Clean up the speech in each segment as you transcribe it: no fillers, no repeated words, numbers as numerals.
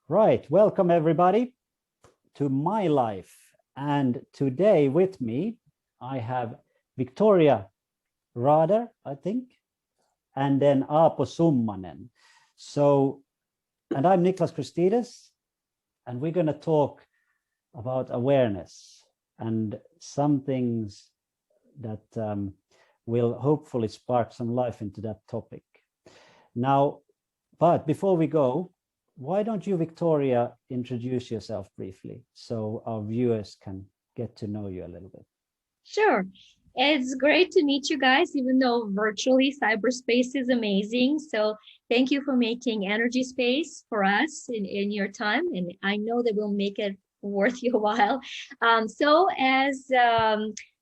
Right, welcome everybody to My Life. And today with me, I have Victoria Rader, I think, and then Aapo Summanen. So, and I'm Niklas Christides, and we're going to talk about awareness and some things that will hopefully spark some life into that topic. Now, but before we go, why don't you, Victoria, introduce yourself briefly so our viewers can get to know you a little bit? Sure. It's great to meet you guys, even though virtually cyberspace is amazing. So thank you for making energy space for us in your time. And I know that we'll make it worth your while. As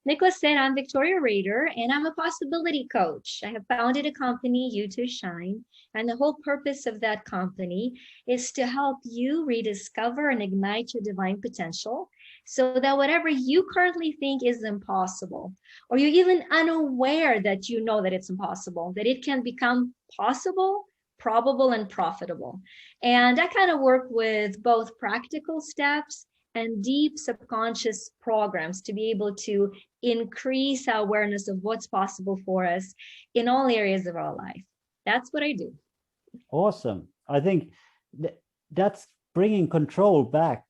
Niklas said, I'm Victoria Rader, and I'm a possibility coach. I have founded a company, You to Shine. And the whole purpose of that company is to help you rediscover and ignite your divine potential, so that whatever you currently think is impossible, or you're even unaware that you know that it's impossible, that it can become possible, probable, and profitable. And I kind of work with both practical steps and deep subconscious programs to be able to increase our awareness of what's possible for us in all areas of our life. That's what I do. Awesome. I think that's bringing control back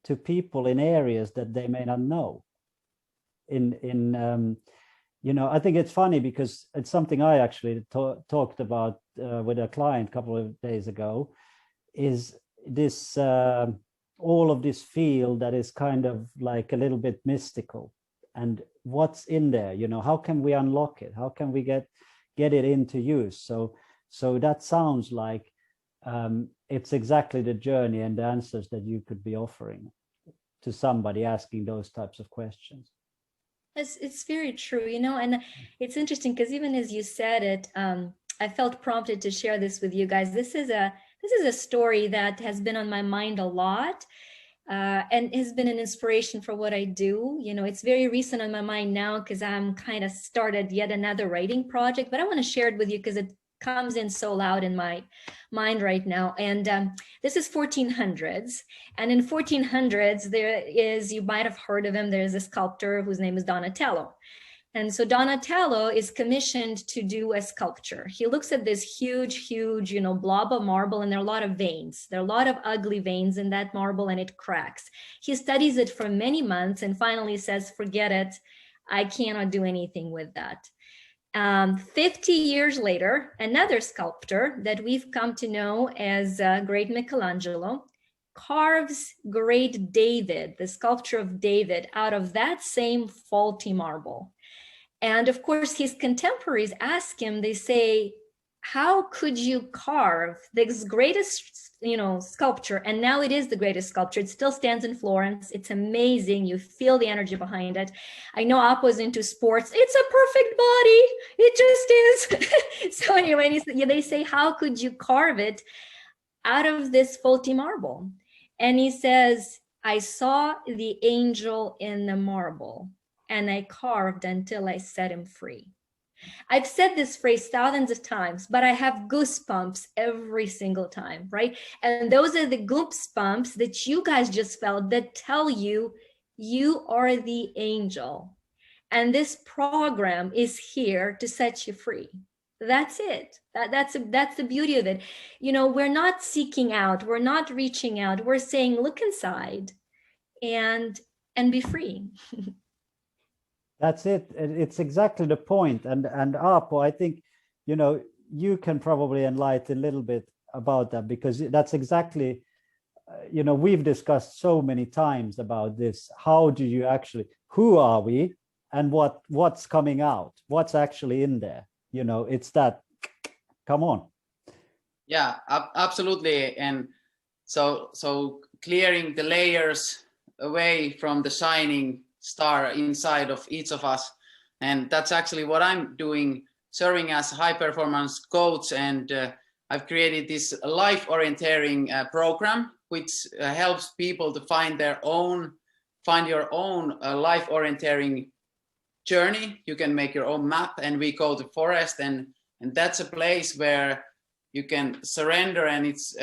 to people in areas that they may not know. I think it's funny because it's something I actually talked about with a client a couple of days ago, is this all of this field that is kind of like a little bit mystical, and what's in there, how can we unlock it, how can we get it into use? So that sounds like it's exactly the journey and the answers that you could be offering to somebody asking those types of questions. It's very true, and it's interesting because even as you said it, I felt prompted to share this with you guys. This is a story that has been on my mind a lot, and has been an inspiration for what I do. It's very recent on my mind now because I'm kind of started yet another writing project, but I want to share it with you because it comes in so loud in my mind right now. And this is 1400s, and in 1400s there is, you might have heard of him, there's a sculptor whose name is Donatello. And so Donatello is commissioned to do a sculpture. He looks at this huge blob of marble, and there are a lot of veins. There are a lot of ugly veins in that marble, and it cracks. He studies it for many months and finally says, forget it, I cannot do anything with that. 50 years later, another sculptor that we've come to know as Great Michelangelo carves Great David, the sculpture of David, out of that same faulty marble. And of course, his contemporaries ask him, they say, how could you carve this greatest sculpture? And now it is the greatest sculpture. It still stands in Florence. It's amazing. You feel the energy behind it. I know Aapo is into sports. It's a perfect body. It just is. So anyway, they say, how could you carve it out of this faulty marble? And he says, I saw the angel in the marble, and I carved until I set him free. I've said this phrase thousands of times, but I have goosebumps every single time, right? And those are the goosebumps that you guys just felt that tell you, you are the angel. And this program is here to set you free. That's it. That's the beauty of it. We're not seeking out, we're not reaching out. We're saying, look inside and be free. That's it. It's exactly the point. And Aapo, I think, you can probably enlighten a little bit about that, because that's exactly, we've discussed so many times about this. How do you actually, who are we, and what's coming out? What's actually in there? It's that, come on. Yeah, absolutely. And so clearing the layers away from the shining star inside of each of us. And that's actually what I'm doing, serving as a high performance coach. And I've created this life orienteering program, which helps people to find your own life orienteering journey. You can make your own map, and we go to forest, and that's a place where you can surrender, and it's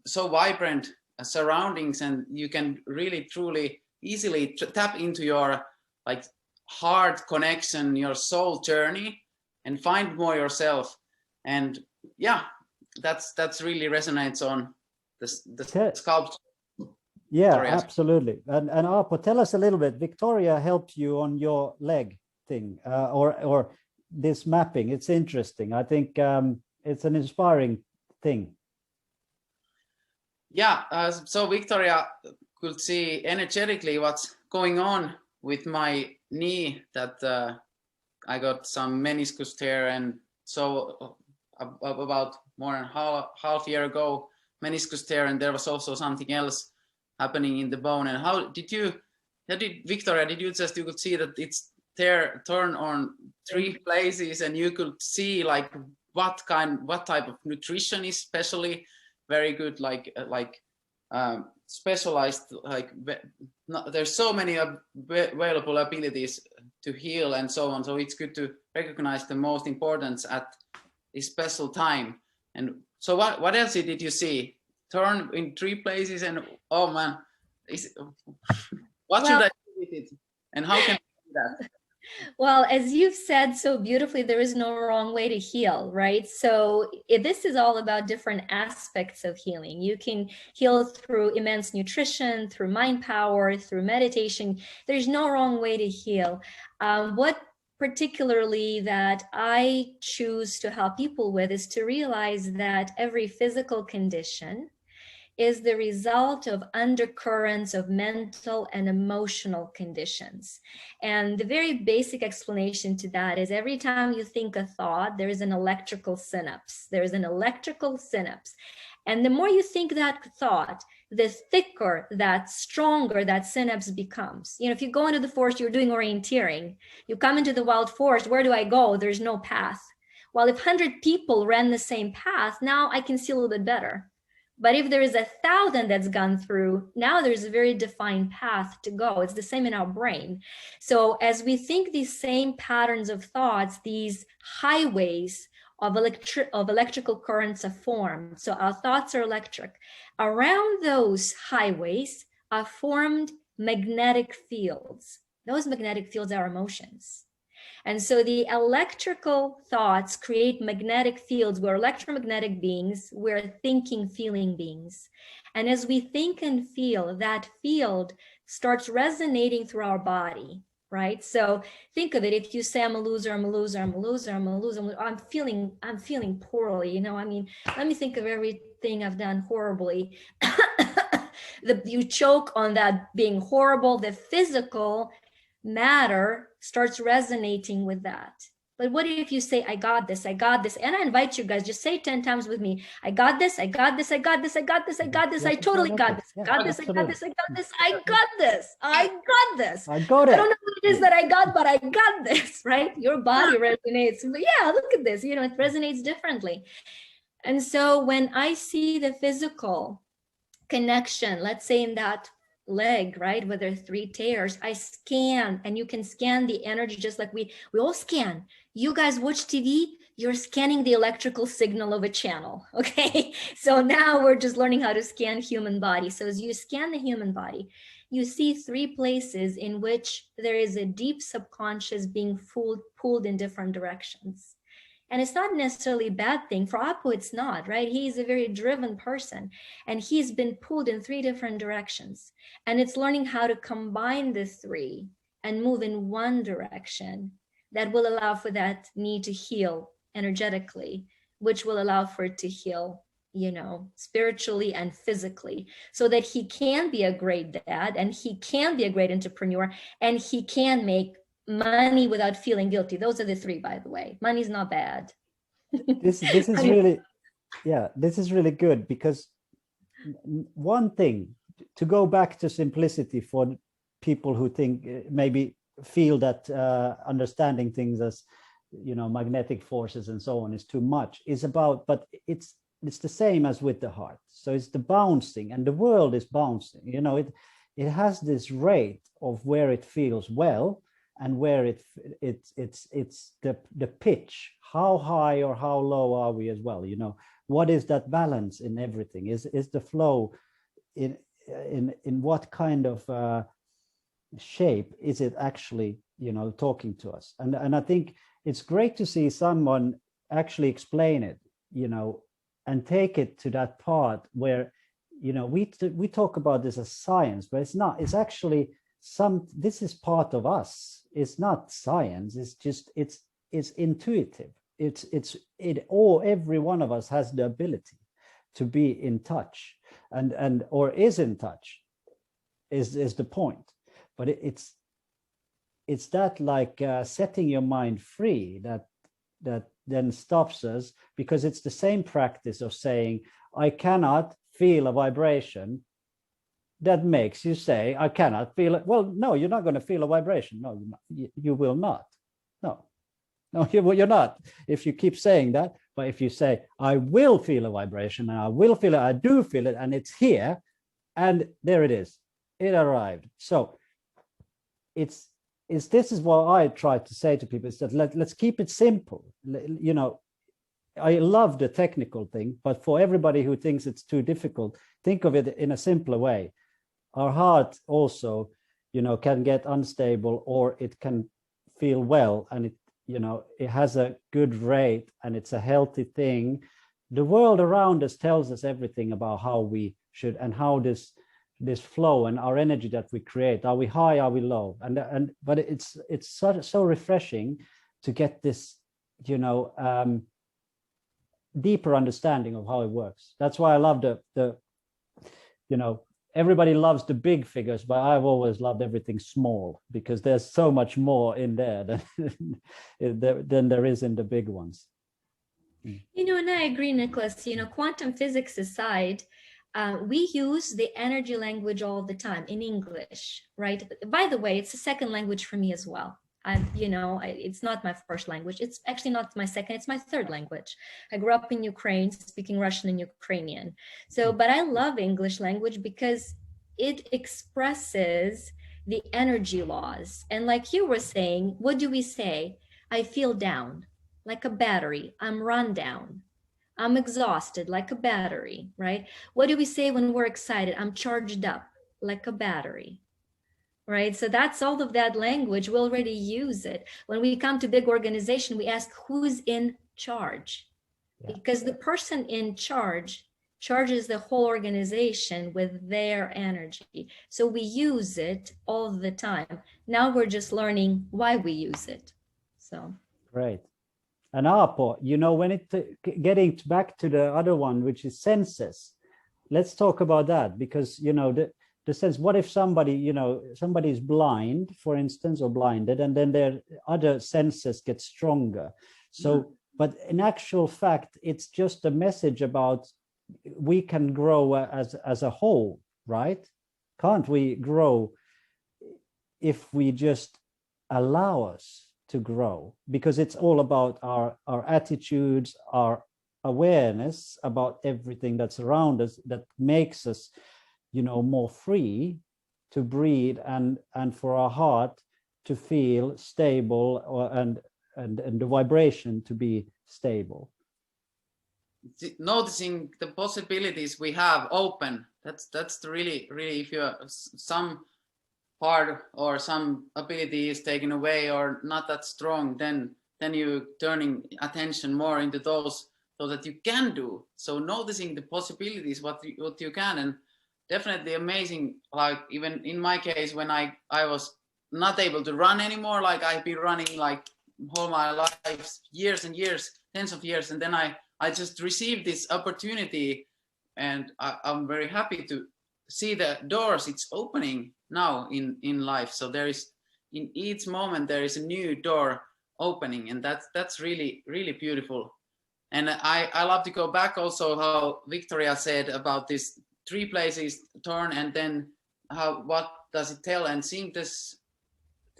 so vibrant surroundings, and you can really truly easily tap into your like heart connection, your soul journey, and find more yourself. And yeah, that's really resonates on the sculpture. Yeah, Victoria. absolutely. And Aapo, tell us a little bit. Victoria helped you on your leg thing, or this mapping. It's interesting. I think it's an inspiring thing. Yeah, so Victoria could see energetically what's going on with my knee, that I got some meniscus tear, and so about more than half year ago, meniscus tear, and there was also something else happening in the bone. And how did Victoria, you could see that it's torn on 3 places, and you could see like what type of nutrition is especially very good, like specialized, like there's so many available abilities to heal and so on. So it's good to recognize the most importance at a special time. And so what else did you see? Turn in 3 places, and oh man, what should I do with it, and how can I do that? Well, as you've said so beautifully, there is no wrong way to heal, right? So this is all about different aspects of healing. You can heal through immense nutrition, through mind power, through meditation. There's no wrong way to heal. What particularly that I choose to help people with is to realize that every physical condition is the result of undercurrents of mental and emotional conditions. And the very basic explanation to that is every time you think a thought, there is an electrical synapse. There is an electrical synapse. And the more you think that thought, the thicker, that stronger that synapse becomes. You know, if you go into the forest, you're doing orienteering, you come into the wild forest, where do I go? There's no path. Well, if 100 people ran the same path, now I can see a little bit better. But if there is 1,000 that's gone through, now there's a very defined path to go. It's the same in our brain. So as we think these same patterns of thoughts, these highways of electrical currents are formed. So our thoughts are electric. Around those highways are formed magnetic fields. Those magnetic fields are emotions. And so the electrical thoughts create magnetic fields. We're electromagnetic beings. We're thinking, feeling beings. And as we think and feel, that field starts resonating through our body, right? So think of it. If you say, I'm a loser, I'm a loser, I'm a loser, I'm a loser, I'm feeling poorly. You know, I mean, let me think of everything I've done horribly. You choke on that being horrible. The physical matter starts resonating with that. But what if you say, I got this, I got this? And I invite you guys, just say 10 times with me. I got this, I got this, I got this, I got this, I got this, I totally got this, I got this, I got this, I got this, I got this, I got this. I got it. I don't know what it is that I got, but I got this, right? Your body resonates. But yeah, look at this, you know, it resonates differently. And so when I see the physical connection, let's say in that leg, right, where there are 3 tears, I scan, and you can scan the energy just like we all scan. You guys watch TV, you're scanning the electrical signal of a channel, okay? So now we're just learning how to scan human body. So as you scan the human body, you see 3 places in which there is a deep subconscious being pulled in different directions. And it's not necessarily a bad thing. For Aapo, it's not, right? He's a very driven person, and he's been pulled in 3 different directions. And it's learning how to combine the 3 and move in one direction that will allow for that need to heal energetically, which will allow for it to heal, you know, spiritually and physically, so that he can be a great dad, and he can be a great entrepreneur, and he can make money without feeling guilty. Those are the 3, by the way. Money's not bad. This is really, yeah, this is really good, because one thing, to go back to simplicity for people who think, maybe feel that understanding things as, you know, magnetic forces and so on is too much, is about, but it's the same as with the heart. So it's the bouncing, and the world is bouncing, you know, it has this rate of where it feels well, and where it's the pitch, how high or how low are we as well, you know, what is that balance in everything, is the flow in what kind of shape is it actually, you know, talking to us. And I think it's great to see someone actually explain it, you know, and take it to that part where, you know, we talk about this as science, but it's not. It's actually this is part of us. It's not science. It's just it's intuitive. Every one of us has the ability to be in touch, and or is in touch, is the point. But it's that, like, setting your mind free that then stops us, because it's the same practice of saying, I cannot feel a vibration, that makes you say, I cannot feel it. Well, no, you're not going to feel a vibration. No, you will not. No, you're not. If you keep saying that, but if you say, I will feel a vibration, and I will feel it, I do feel it, and it's here, and there it is, it arrived. So this is what I try to say to people, is that let's keep it simple. You know, I love the technical thing, but for everybody who thinks it's too difficult, think of it in a simpler way. Our heart also, you know, can get unstable, or it can feel well, and it, you know, it has a good rate, and it's a healthy thing. The world around us tells us everything about how we should, and how this flow and our energy that we create, are we high, are we low, but it's so refreshing to get this, you know, deeper understanding of how it works. That's why I love the you know, everybody loves the big figures, but I've always loved everything small, because there's so much more in there than there is in the big ones. You know, and I agree, Niklas. You know, quantum physics aside, we use the energy language all the time in English, right? By the way, it's a second language for me as well. It's not my first language. It's actually not my second, it's my third language. I grew up in Ukraine, speaking Russian and Ukrainian. So, but I love English language because it expresses the energy laws. And like you were saying, what do we say? I feel down, like a battery. I'm run down. I'm exhausted, like a battery, right? What do we say when we're excited? I'm charged up, like a battery. Right? So that's all of that language. We already use it. When we come to big organization, we ask who's in charge, because the person in charge charges the whole organization with their energy. So we use it all the time. Now we're just learning why we use it. So great. And Aapo, you know, when getting back to the other one, which is Census, let's talk about that, because, you know, the sense, what if somebody, you know, somebody is blind, for instance, or blinded, and then their other senses get stronger. So, but in actual fact, it's just a message about we can grow as a whole, right? Can't we grow if we just allow us to grow? Because it's all about our attitudes, our awareness about everything that's around us, that makes us, you know, more free to breathe, and for our heart to feel stable, and the vibration to be stable. Noticing the possibilities we have open. That's the really, if you some part or some ability is taken away or not that strong, then you turning attention more into those so that you can do. So noticing the possibilities, what you can, and definitely amazing. Like even in my case, when I was not able to run anymore, like I've been running like all my life, years and years, tens of years, and then I just received this opportunity, and I'm very happy to see the doors it's opening now in life. So there is, in each moment there is a new door opening, and that's really, really beautiful. And I love to go back also how Victoria said about this 3 places turn, and then what does it tell, and seeing this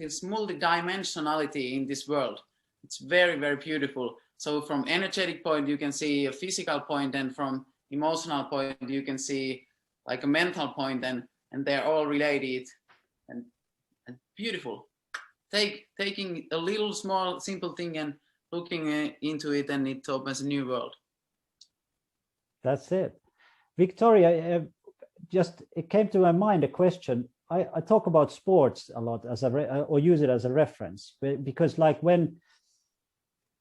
multidimensionality in this world. It's very, very beautiful. So from energetic point you can see a physical point, and from emotional point you can see like a mental point, and they're all related, and beautiful. taking a little small simple thing and looking into it, and it opens a new world. That's it. Victoria, just it came to my mind a question. I talk about sports a lot as or use it as a reference, because like when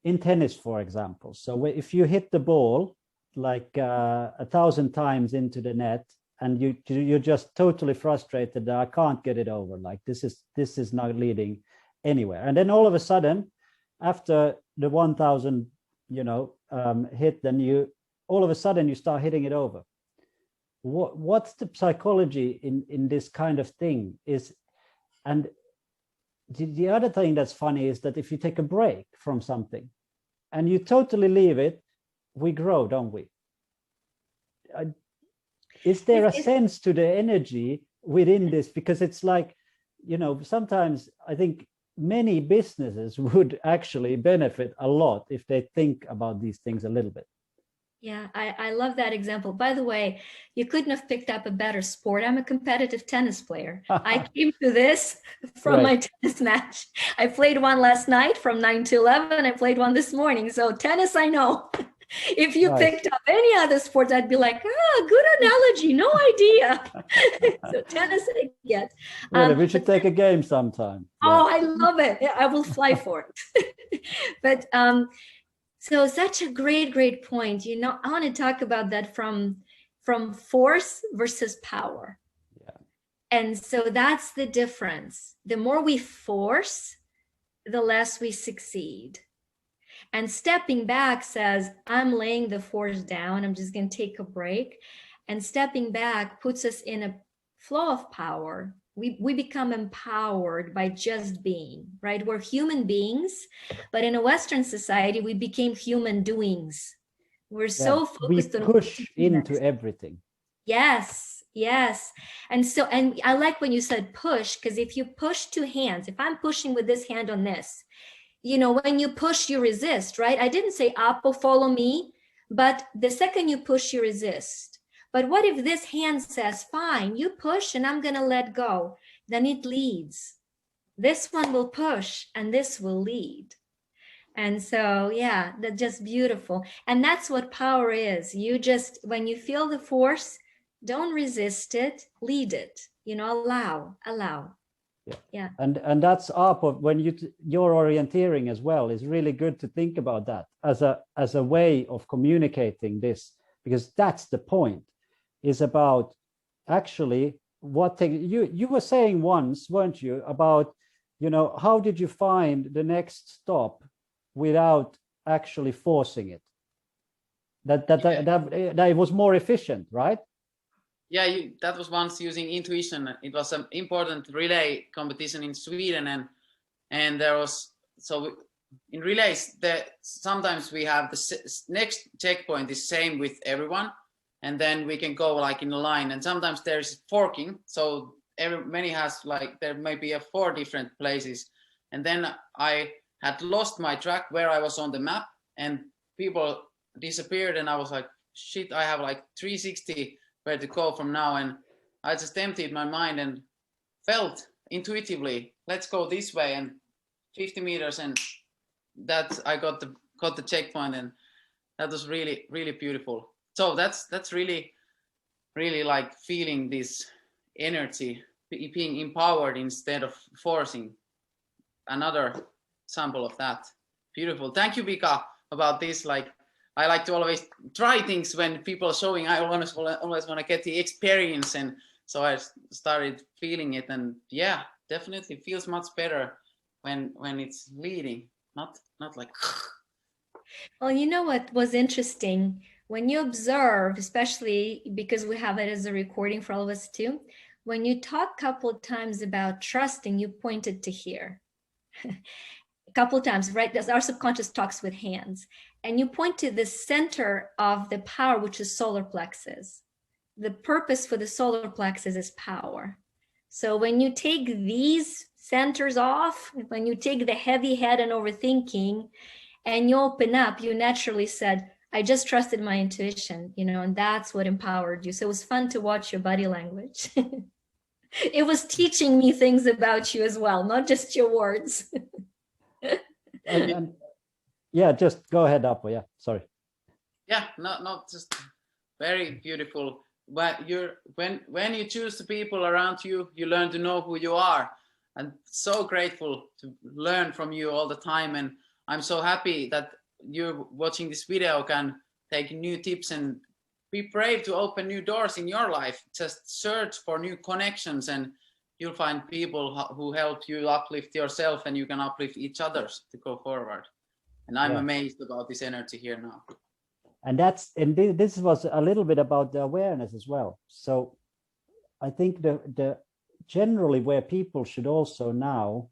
in tennis, for example, so if you hit the ball like 1,000 times into the net, and you're just totally frustrated that I can't get it over, like this is not leading anywhere, and then all of a sudden, after the 1,000 hit, then you all of a sudden you start hitting it over. What's the psychology in this kind of thing is, and the other thing that's funny is that if you take a break from something and you totally leave it, we grow, don't we? Is there a sense to the energy within this? Because it's like, sometimes I think many businesses would actually benefit a lot if they think about these things a little bit. Yeah, I love that example. By the way, you couldn't have picked up a better sport. I'm a competitive tennis player. I came to this from my tennis match. I played one last night from 9 to 11. I played one this morning. So tennis, I know. If you picked up any other sports, I'd be like, good analogy. No idea. So tennis, I get. Really, we should take a game sometime. Oh, I love it. I will fly for it. But so such a great point. I want to talk about that from force versus power. Yeah. And so that's the difference. The more we force, the less we succeed. And stepping back says, I'm laying the force down. I'm just going to take a break. And stepping back puts us in a flow of power. We become empowered by just being, right? We're human beings, but in a Western society, we became human doings. We're so focused on push into everything. Yes. And I like when you said push, because if you push two hands, if I'm pushing with this hand on this, when you push, you resist, right? I didn't say, Aapo, follow me, but the second you push, you resist. But what if this hand says, fine, you push and I'm going to let go? Then it leads. This one will push and this will lead. And so, yeah, that's just beautiful. And that's what power is. When you feel the force, don't resist it, lead it, allow. Yeah. And that's Aapo, when your orienteering as well is really good to think about that as a way of communicating this, because that's the point. Is about actually you were saying once, weren't you, about how did you find the next stop without actually forcing it, that it was more efficient, right? Yeah, that was once using intuition. It was an important relay competition in Sweden, and there was, so in relays that sometimes we have the next checkpoint is same with everyone, and then we can go like in a line, and sometimes there's forking, so many has like there may be 4 different places, and then I had lost my track where I was on the map, and people disappeared, and I was like, shit, I have like 360 where to go from now, and I just emptied my mind and felt intuitively, let's go this way, and 50 meters, and that I got the checkpoint, and that was really beautiful. So that's really like feeling this energy, being empowered instead of forcing. Another example of that. Beautiful. Thank you, Vika, about this. Like, I like to always try things when people are showing. I always want to get the experience, and so I started feeling it, and yeah, definitely feels much better when it's leading, not like. Well, you know what was interesting? When you observe, especially because we have it as a recording for all of us too, when you talk a couple of times about trusting, you pointed to here. A couple of times, right? Our subconscious talks with hands. And you point to the center of the power, which is solar plexus. The purpose for the solar plexus is power. So when you take these centers off, when you take the heavy head and overthinking, and you open up, you naturally said, I just trusted my intuition, and that's what empowered you. So it was fun to watch your body language. It was teaching me things about you as well, not just your words. and yeah, just go ahead, Aapo. Yeah, sorry. Yeah, not just very beautiful. But when you choose the people around you, you learn to know who you are. And so grateful to learn from you all the time. And I'm so happy that you're watching this video can take new tips and be brave to open new doors in your life. Just search for new connections and you'll find people who help you uplift yourself, and you can uplift each others to go forward. And I'm amazed about this energy here now. And this was a little bit about the awareness as well. So I think the generally where people should also now,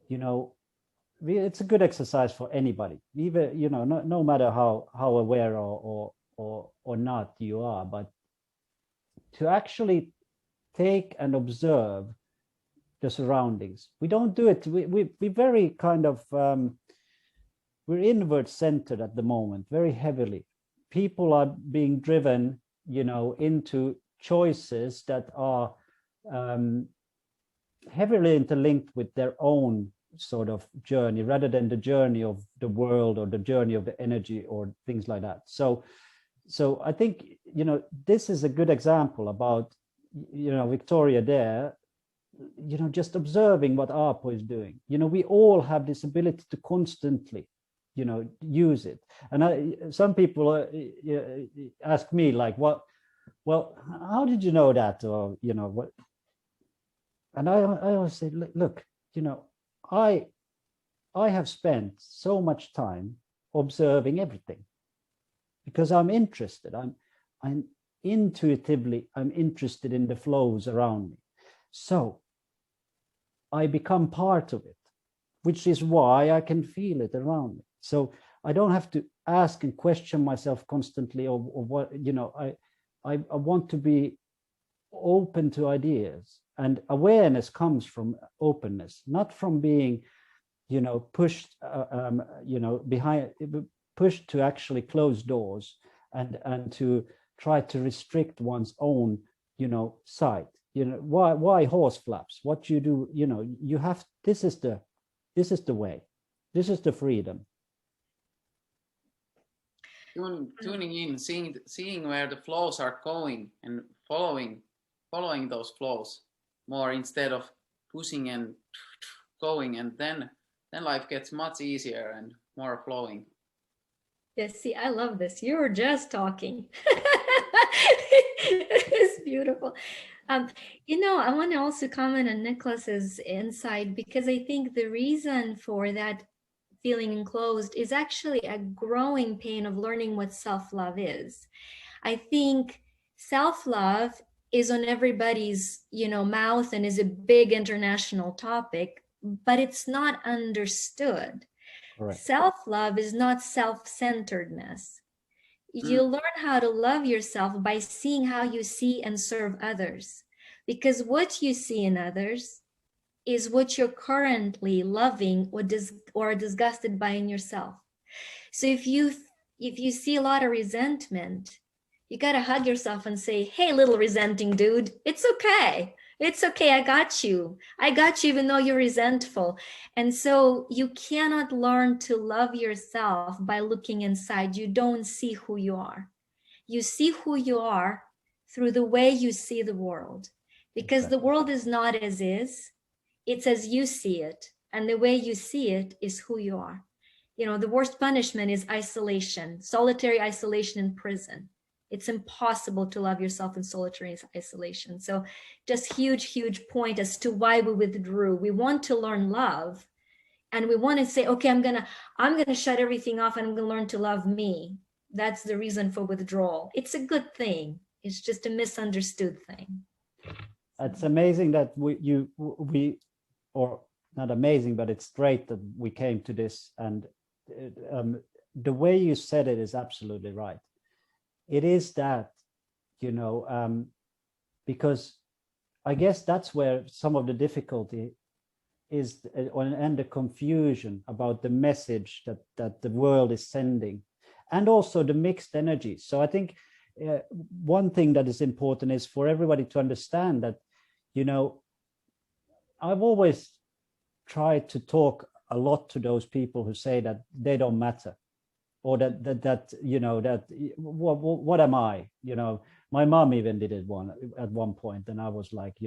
it's a good exercise for anybody, even, no matter how aware or not you are, but to actually take and observe the surroundings. We don't do it. We very kind of, we're inward centered at the moment, very heavily. People are being driven, into choices that are heavily interlinked with their own sort of journey, rather than the journey of the world or the journey of the energy or things like that. So I think, this is a good example about, Victoria there, just observing what Aapo is doing. We all have this ability to constantly, use it. And some people ask me like, well, how did you know that? Or, what? And I always say, look, I have spent so much time observing everything because I'm interested. I'm intuitively, I'm interested in the flows around me. So I become part of it, which is why I can feel it around me. So I don't have to ask and question myself constantly, or what, I want to be open to ideas, and awareness comes from openness, not from being, pushed, pushed to actually close doors and to try to restrict one's own, sight. Why horse flaps? What you do, you have, this is the way, this is the freedom. Tuning in, seeing where the flows are going and following those flows more, instead of pushing and going, and then life gets much easier and more flowing. Yes, see, I love this. You were just talking. It's beautiful. I want to also comment on Niklas's insight, because I think the reason for that feeling enclosed is actually a growing pain of learning what self-love is. I think self-love is on everybody's, mouth and is a big international topic, but it's not understood. Correct. Self-love is not self-centeredness. You learn how to love yourself by seeing how you see and serve others, because what you see in others is what you're currently loving or disgusted by in yourself. So if you see a lot of resentment, you got to hug yourself and say, hey, little resenting dude, it's okay. It's okay. I got you even though you're resentful. And so you cannot learn to love yourself by looking inside. You don't see who you are. You see who you are through the way you see the world, because the world is not as is. It's as you see it. And the way you see it is who you are. The worst punishment is isolation, solitary isolation in prison. It's impossible to love yourself in solitary isolation. So just huge point as to why we withdrew. We want to learn love, and we want to say, okay, I'm gonna shut everything off and I'm gonna learn to love me. That's the reason for withdrawal. It's a good thing. It's just a misunderstood thing. It's amazing that or not amazing, but it's great that we came to this. And the way you said it is absolutely right. It is that, because I guess that's where some of the difficulty is, and the confusion about the message that the world is sending, and also the mixed energy. So I think one thing that is important is for everybody to understand that, I've always tried to talk a lot to those people who say that they don't matter, or that what am I? My mom even did it at one point, and I was like,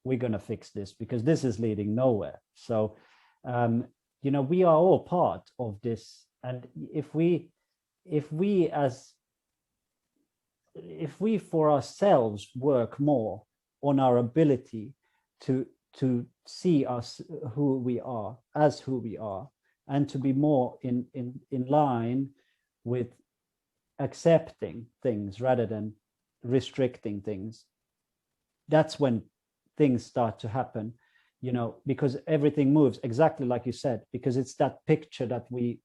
we're gonna fix this because this is leading nowhere. So we are all part of this, and if we for ourselves work more on our ability to see us who we are, and to be more in line with accepting things rather than restricting things, that's when things start to happen, because everything moves exactly like you said, because it's that picture that we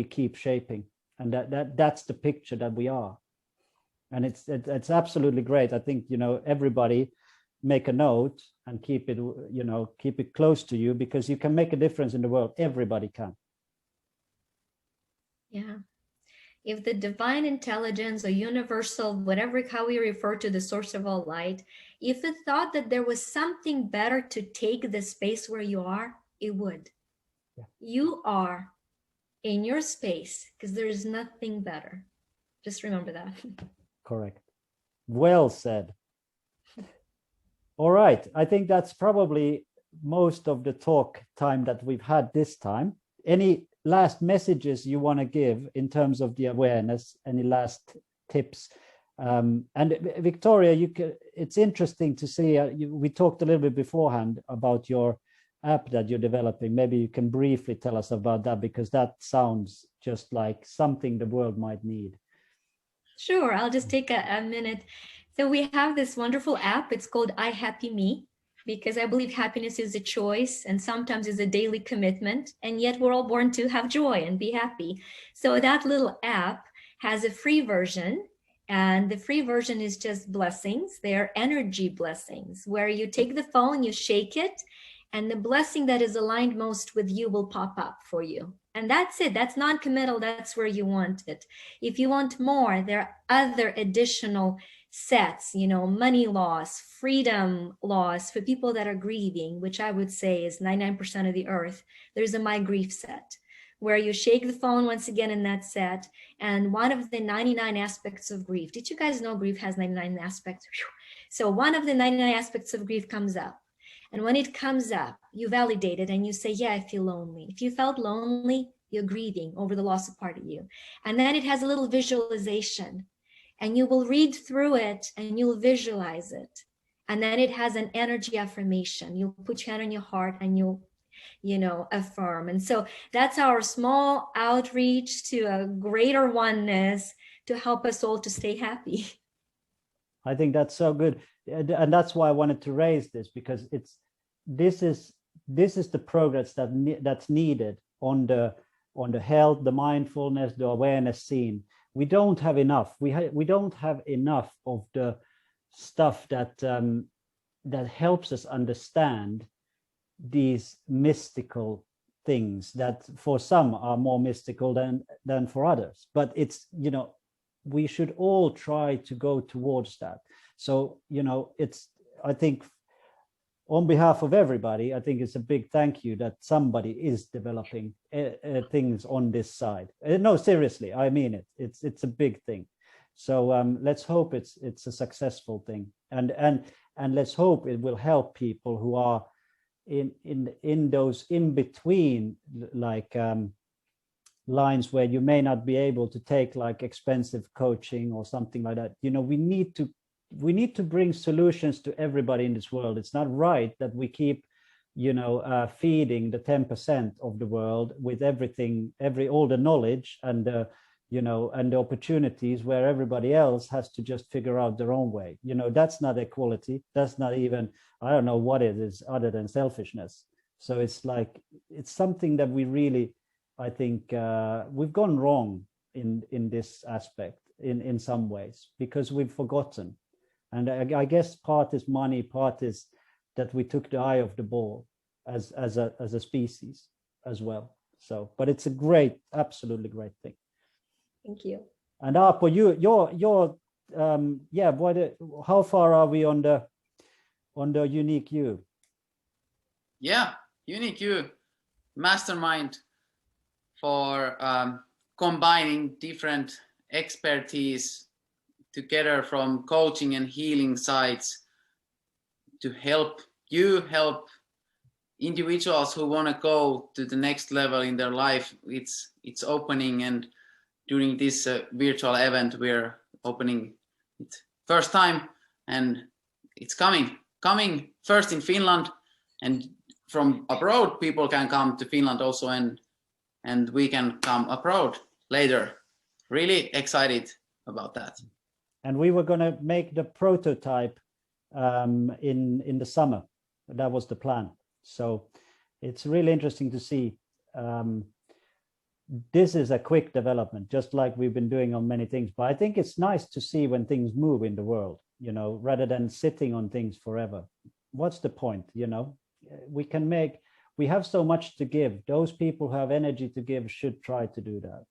keep shaping, and that's the picture that we are. And it's absolutely great. I think everybody make a note and keep it close to you, because you can make a difference in the world. Everybody can. Yeah. If the divine intelligence or universal, whatever, how we refer to the source of all light, if it thought that there was something better to take the space where you are, it would. Yeah. You are in your space because there is nothing better. Just remember that. Correct. Well said. All right. I think that's probably most of the talk time that we've had this time. Any last messages you want to give in terms of the awareness? Any last tips? And Victoria, it's interesting to see, we talked a little bit beforehand about your app that you're developing. Maybe you can briefly tell us about that, because that sounds just like something the world might need. Sure, I'll just take a minute. So we have this wonderful app. It's called I Happy Me, because I believe happiness is a choice and sometimes is a daily commitment. And yet we're all born to have joy and be happy. So that little app has a free version. And the free version is just blessings. They're energy blessings, where you take the phone, you shake it, and the blessing that is aligned most with you will pop up for you. And that's it. That's non-committal. That's where you want it. If you want more, there are other additional sets, money loss, freedom loss for people that are grieving, which I would say is 99% of the earth. There's a My Grief set, where you shake the phone once again in that set. And one of the 99 aspects of grief, did you guys know grief has 99 aspects? So one of the 99 aspects of grief comes up. And when it comes up, you validate it and you say, yeah, I feel lonely. If you felt lonely, you're grieving over the loss of part of you. And then it has a little visualization, and you will read through it and you'll visualize it. And then it has an energy affirmation. You'll put your hand on your heart and you'll, affirm. And so that's our small outreach to a greater oneness to help us all to stay happy. I think that's so good. And that's why I wanted to raise this, because this is the progress that's needed on the health, the mindfulness, the awareness scene. We don't have enough. We don't have enough of the stuff that helps us understand these mystical things that for some are more mystical than for others. But it's, we should all try to go towards that. So, I think on behalf of everybody, I think it's a big thank you that somebody is developing things on this side. No, seriously, I mean it. It's a big thing. So let's hope it's a successful thing, and let's hope it will help people who are in those in between lines where you may not be able to take like expensive coaching or something like that. We need to bring solutions to everybody in this world. It's not right that we keep, feeding the 10% of the world with everything, all the knowledge and and the opportunities, where everybody else has to just figure out their own way. That's not equality. That's not even, I don't know what it is other than selfishness. So it's something that we really, I think we've gone wrong in this aspect in some ways, because we've forgotten. And I guess part is money, part is that we took the eye off the ball as a species as well. So, but it's a absolutely great thing. Thank you. And Aapo, how far are we on on the Unique You? Yeah, Unique You, mastermind for combining different expertise together from coaching and healing sides to help individuals who want to go to the next level in their life. It's opening, and during this virtual event we're opening it first time, and it's coming first in Finland, and from abroad people can come to Finland also, and we can come abroad later. Really excited about that. And we were going to make the prototype in the summer. That was the plan. So it's really interesting to see. This is a quick development, just like we've been doing on many things. But I think it's nice to see when things move in the world, you know, rather than sitting on things forever. What's the point? You know, we have so much to give. Those people who have energy to give should try to do that.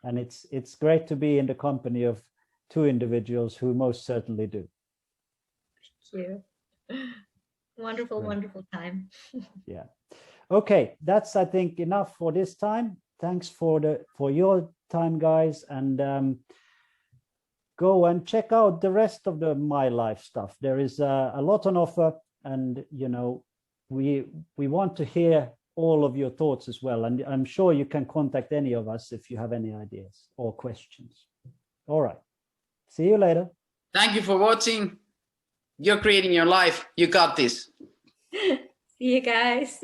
And it's great to be in the company of two individuals who most certainly do. Thank you. Wonderful, wonderful time. Yeah. Okay, that's I think enough for this time. Thanks for your time, guys, and go and check out the rest of the My Life stuff. There is a lot on offer, and you know, we want to hear all of your thoughts as well, and I'm sure you can contact any of us if you have any ideas or questions. All right, see you later. Thank you for watching. You're creating your life. You got this. See you guys.